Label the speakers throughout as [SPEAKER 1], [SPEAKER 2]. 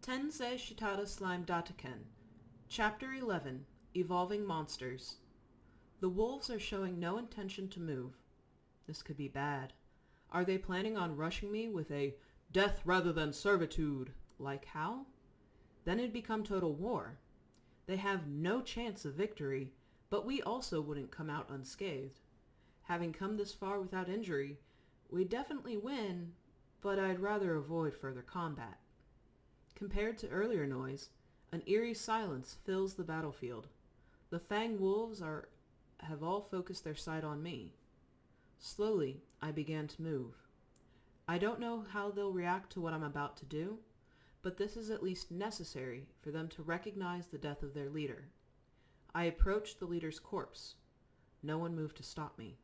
[SPEAKER 1] Tensei Shitara Slime Dattaken. Chapter 11. Evolving Monsters. The wolves are showing no intention to move. This could be bad. Are they planning on rushing me with a death rather than servitude? Like how? Then it'd become total war. They have no chance of victory, but we also wouldn't come out unscathed. Having come this far without injury, we definitely win, but I'd rather avoid further combat. Compared to earlier noise, an eerie silence fills the battlefield. The Fang wolves have all focused their sight on me. Slowly, I began to move. I don't know how they'll react to what I'm about to do, but this is at least necessary for them to recognize the death of their leader. I approached the leader's corpse. No one moved to stop me.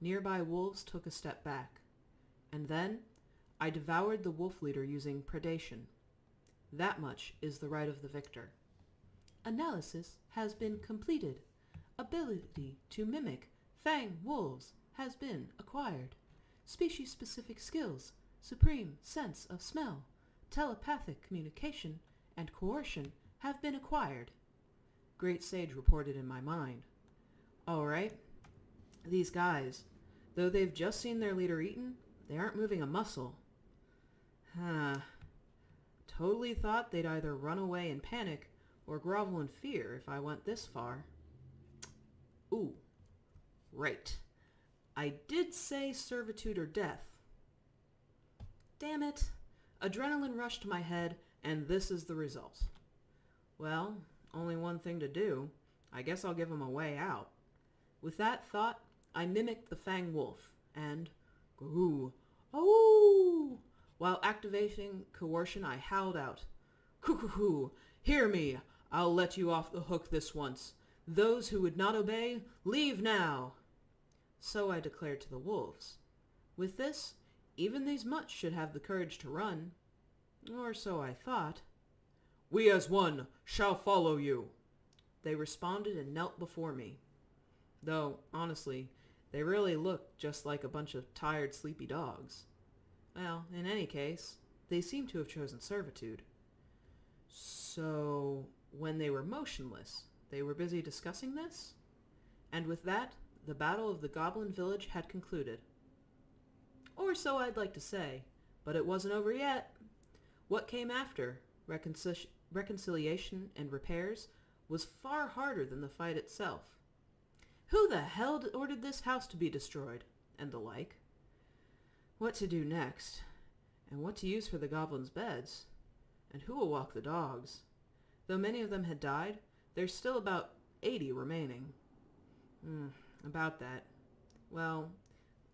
[SPEAKER 1] Nearby wolves took a step back, and then I devoured the wolf leader using predation. That much is the right of the victor. Analysis has been completed. Ability to mimic Fang wolves has been acquired. Species-specific skills, supreme sense of smell, telepathic communication, and coercion have been acquired. Great Sage reported in my mind. All right. These guys, though they've just seen their leader eaten, they aren't moving a muscle. Totally thought they'd either run away in panic or grovel in fear if I went this far. Ooh, right. I did say servitude or death. Damn it. Adrenaline rushed to my head, and this is the result. Well, only one thing to do. I guess I'll give him a way out. With that thought, I mimicked the Fang wolf, and Guro, oh! While activating coercion, I howled out, "Coo-coo-coo, hear me! I'll let you off the hook this once. Those who would not obey, leave now!" So I declared to the wolves. With this, even these mutts should have the courage to run. Or so I thought. "We as one shall follow you!" They responded and knelt before me. Though, honestly, they really looked just like a bunch of tired, sleepy dogs. Well, in any case, they seem to have chosen servitude. So, when they were motionless, they were busy discussing this? And with that, the battle of the Goblin Village had concluded. Or so I'd like to say, but it wasn't over yet. What came after, reconciliation and repairs, was far harder than the fight itself. Who the hell ordered this house to be destroyed? And the like. What to do next? And what to use for the goblins' beds? And who will walk the dogs? Though many of them had died, there's still about 80 remaining. About that. Well,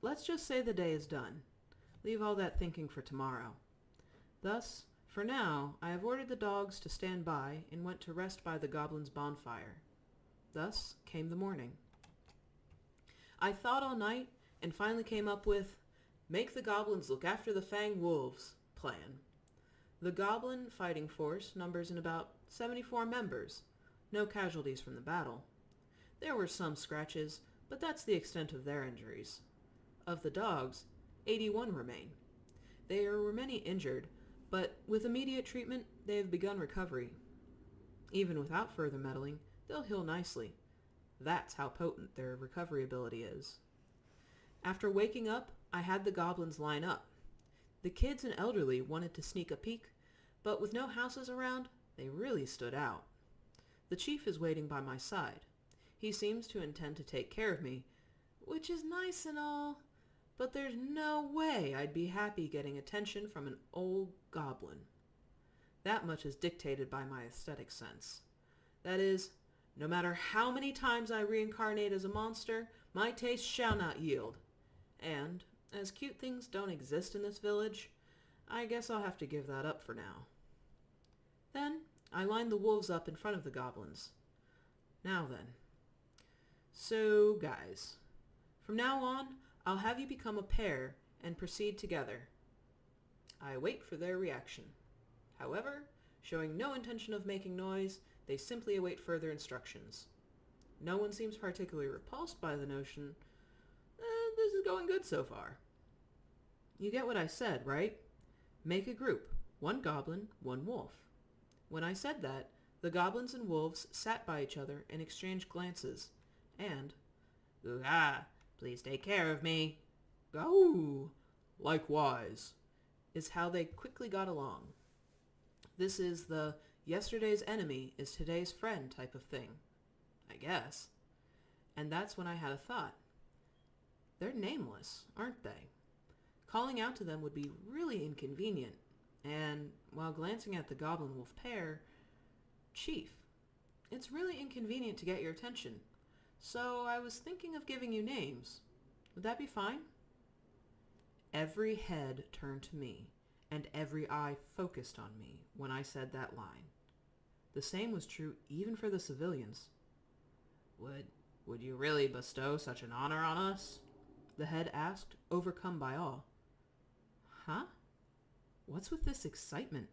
[SPEAKER 1] let's just say the day is done. Leave all that thinking for tomorrow. Thus, for now, I have ordered the dogs to stand by and went to rest by the goblins' bonfire. Thus came the morning. I thought all night and finally came up with make the goblins look after the Fang wolves plan. The goblin fighting force numbers in about 74 members, no casualties from the battle. There were some scratches, but that's the extent of their injuries. Of the dogs, 81 remain. There were many injured, but with immediate treatment, they have begun recovery. Even without further meddling, they'll heal nicely. That's how potent their recovery ability is. After waking up, I had the goblins line up. The kids and elderly wanted to sneak a peek, but with no houses around, they really stood out. The chief is waiting by my side. He seems to intend to take care of me, which is nice and all, but there's no way I'd be happy getting attention from an old goblin. That much is dictated by my aesthetic sense. That is, no matter how many times I reincarnate as a monster, my taste shall not yield. And, as cute things don't exist in this village, I guess I'll have to give that up for now. Then, I lined the wolves up in front of the goblins. Now then. So, guys, from now on, I'll have you become a pair and proceed together. I wait for their reaction. However, showing no intention of making noise, they simply await further instructions. No one seems particularly repulsed by the notion. This is going good so far. You get what I said, right? Make a group. One goblin, one wolf. When I said that, the goblins and wolves sat by each other and exchanged glances, and, "Ooh-ah, please take care of me." "Go, likewise," is how they quickly got along. This is the yesterday's enemy is today's friend type of thing, I guess. And that's when I had a thought. They're nameless, aren't they? Calling out to them would be really inconvenient. And while glancing at the goblin wolf pair, "Chief, it's really inconvenient to get your attention. So I was thinking of giving you names. Would that be fine?" Every head turned to me, and every eye focused on me when I said that line. The same was true even for the civilians. Would you really bestow such an honor on us?" the head asked, overcome by awe. "Huh? What's with this excitement?"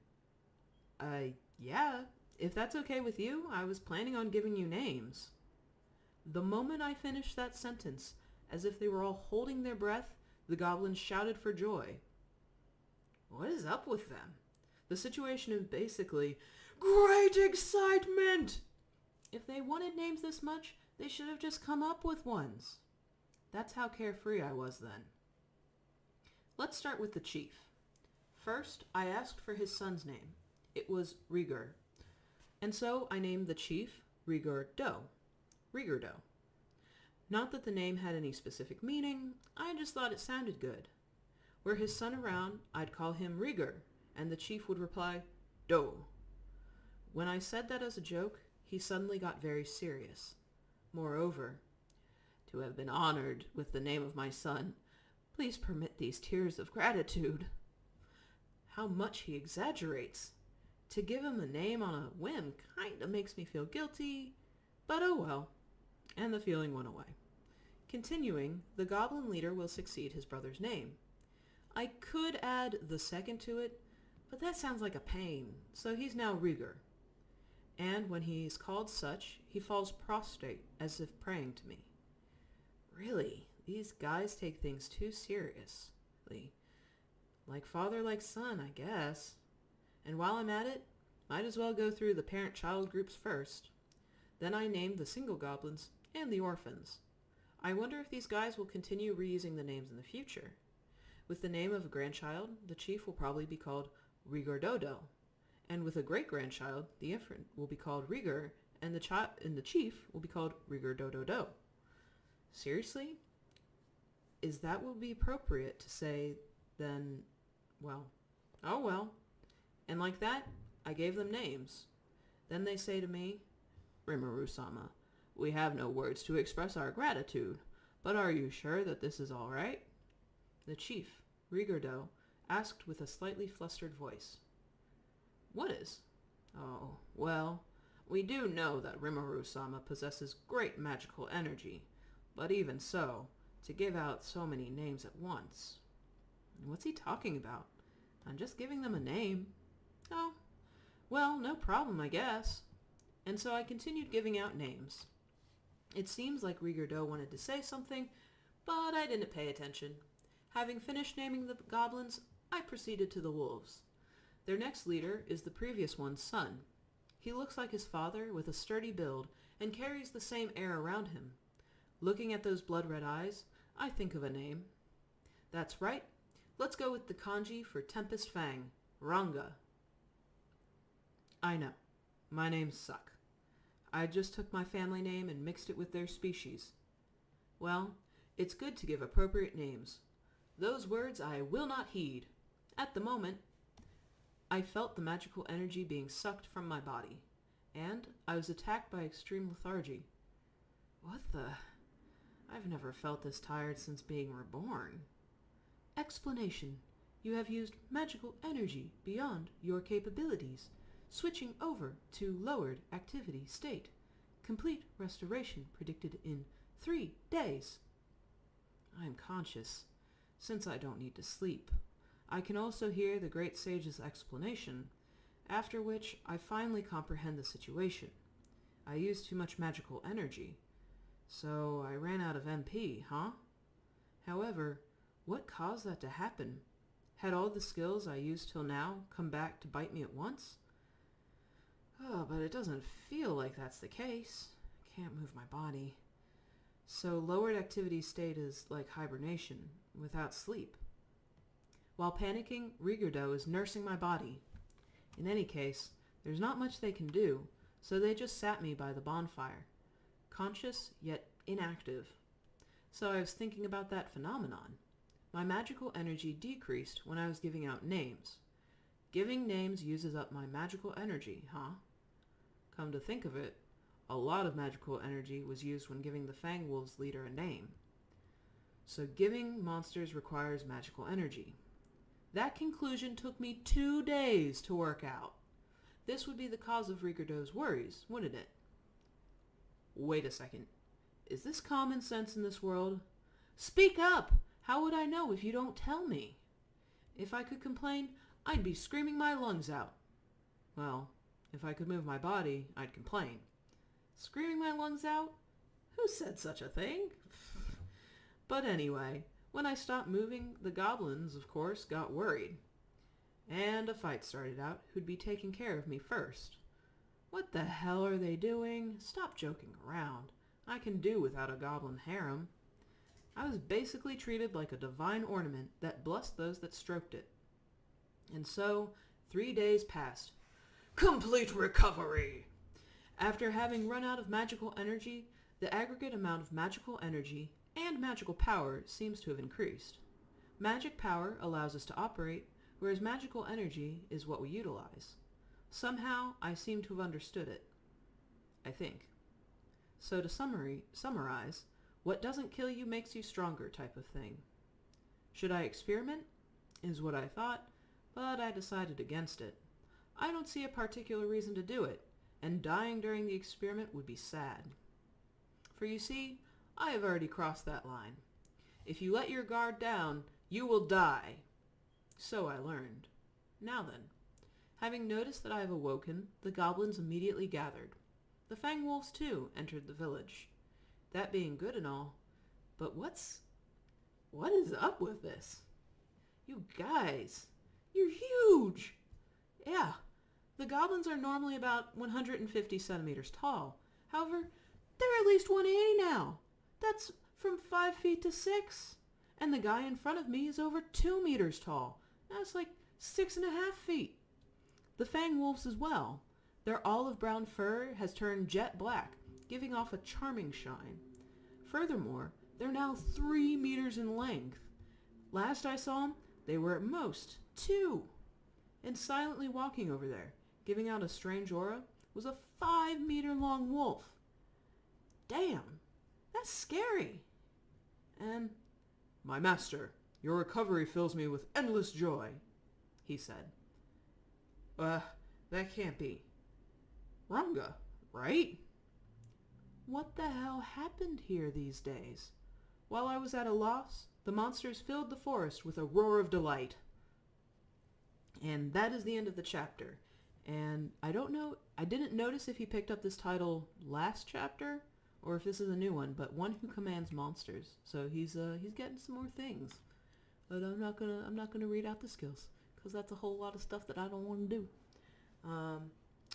[SPEAKER 1] Yeah, if that's okay with you, I was planning on giving you names." The moment I finished that sentence, as if they were all holding their breath, the goblins shouted for joy. What is up with them? The situation is basically, "Great excitement!" If they wanted names this much, they should have just come up with ones. That's how carefree I was then. Let's start with the chief. First, I asked for his son's name. It was Rieger. And so I named the chief Rieger-Do. Rieger-Do. Not that the name had any specific meaning, I just thought it sounded good. Were his son around, I'd call him Rieger, and the chief would reply, "Do." When I said that as a joke, he suddenly got very serious. Moreover, "To have been honored with the name of my son, please permit these tears of gratitude." How much he exaggerates. To give him a name on a whim kinda makes me feel guilty, but oh well. And the feeling went away. Continuing, the goblin leader will succeed his brother's name. I could add the second to it, but that sounds like a pain, so he's now Rieger. And when he is called such, he falls prostrate as if praying to me. Really, these guys take things too seriously. Like father, like son, I guess. And while I'm at it, might as well go through the parent-child groups first. Then I named the single goblins and the orphans. I wonder if these guys will continue reusing the names in the future. With the name of a grandchild, the chief will probably be called Rieger-Dodo. And with a great-grandchild, the infant will be called Rieger, and the chief will be called Rieger-Dodo-Do. Seriously? Is that what would be appropriate to say, then, well, oh well. And like that, I gave them names. Then they say to me, "Rimuru-sama, we have no words to express our gratitude, but are you sure that this is all right?" The chief, Rieger-Do, asked with a slightly flustered voice. "What is?" "Oh, well, we do know that Rimuru-sama possesses great magical energy, but even so, to give out so many names at once." What's he talking about? I'm just giving them a name. Oh, well, no problem, I guess. And so I continued giving out names. It seems like Rieger-Do wanted to say something, but I didn't pay attention. Having finished naming the goblins, I proceeded to the wolves. Their next leader is the previous one's son. He looks like his father with a sturdy build and carries the same air around him. Looking at those blood-red eyes, I think of a name. That's right. Let's go with the kanji for Tempest Fang, Ranga. I know. My names suck. I just took my family name and mixed it with their species. Well, it's good to give appropriate names. Those words I will not heed. At the moment, I felt the magical energy being sucked from my body, and I was attacked by extreme lethargy. What the? I've never felt this tired since being reborn. Explanation. You have used magical energy beyond your capabilities, switching over to lowered activity state. Complete restoration predicted in 3 days. I am conscious, since I don't need to sleep. I can also hear the great sage's explanation, after which I finally comprehend the situation. I used too much magical energy, so I ran out of MP, huh? However, what caused that to happen? Had all the skills I used till now come back to bite me at once? Oh, but it doesn't feel like that's the case. I can't move my body. So lowered activity state is like hibernation, without sleep. While panicking, Rigurdo is nursing my body. In any case, there's not much they can do, so they just sat me by the bonfire, conscious yet inactive. So I was thinking about that phenomenon. My magical energy decreased when I was giving out names. Giving names uses up my magical energy, huh? Come to think of it, a lot of magical energy was used when giving the Fang Wolves leader a name. So giving monsters requires magical energy. That conclusion took me 2 days to work out. This would be the cause of Rigurdo's worries, wouldn't it? Wait a second. Is this common sense in this world? Speak up! How would I know if you don't tell me? If I could complain, I'd be screaming my lungs out. Well, if I could move my body, I'd complain. Screaming my lungs out? Who said such a thing? But anyway, when I stopped moving, the goblins, of course, got worried. And a fight started out who'd be taking care of me first. What the hell are they doing? Stop joking around. I can do without a goblin harem. I was basically treated like a divine ornament that blessed those that stroked it. And so, 3 days passed. Complete recovery! After having run out of magical energy, the aggregate amount of magical energy and magical power seems to have increased. Magic power allows us to operate, whereas magical energy is what we utilize. Somehow, I seem to have understood it. I think. So to summarize, what doesn't kill you makes you stronger type of thing. Should I experiment? Is what I thought, but I decided against it. I don't see a particular reason to do it, and dying during the experiment would be sad. For you see, I have already crossed that line. If you let your guard down, you will die. So I learned. Now then, having noticed that I have awoken, the goblins immediately gathered. The Fang Wolves, too, entered the village. That being good and all, but what is up with this? You guys, you're huge! Yeah, the goblins are normally about 150 centimeters tall. However, they're at least 180 now. That's from 5 feet to 6. And the guy in front of me is over 2 meters tall. That's like 6.5 feet. The Fang Wolves as well. Their olive brown fur has turned jet black, giving off a charming shine. Furthermore, they're now 3 meters in length. Last I saw them, they were at most 2. And silently walking over there, giving out a strange aura, was a 5-meter long wolf. Damn, that's scary. And, my master, your recovery fills me with endless joy, he said. That can't be. Runga, right? What the hell happened here these days? While I was at a loss, the monsters filled the forest with a roar of delight. And that is the end of the chapter. And I didn't notice if he picked up this title last chapter or if this is a new one, but One Who Commands Monsters. So he's getting some more things. But I'm not gonna read out the skills because that's a whole lot of stuff that I don't want to do.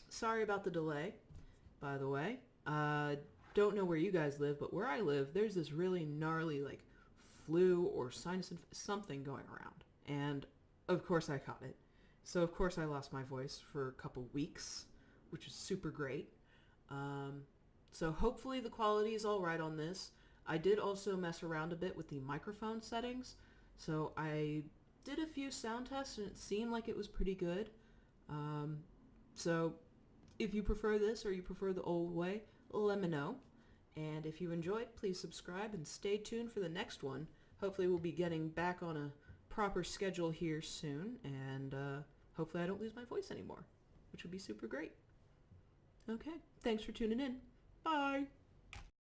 [SPEAKER 1] Sorry about the delay, by the way. Don't know where you guys live, but where I live, there's this really gnarly flu or sinus something going around. And of course I caught it. So of course I lost my voice for a couple weeks, which is super great. So hopefully the quality is all right on this. I did also mess around a bit with the microphone settings. So I did a few sound tests and it seemed like it was pretty good. So if you prefer this or you prefer the old way, let me know. And if you enjoyed, please subscribe and stay tuned for the next one. Hopefully we'll be getting back on a proper schedule here soon, and hopefully I don't lose my voice anymore, which would be super great. Okay, thanks for tuning in. Bye!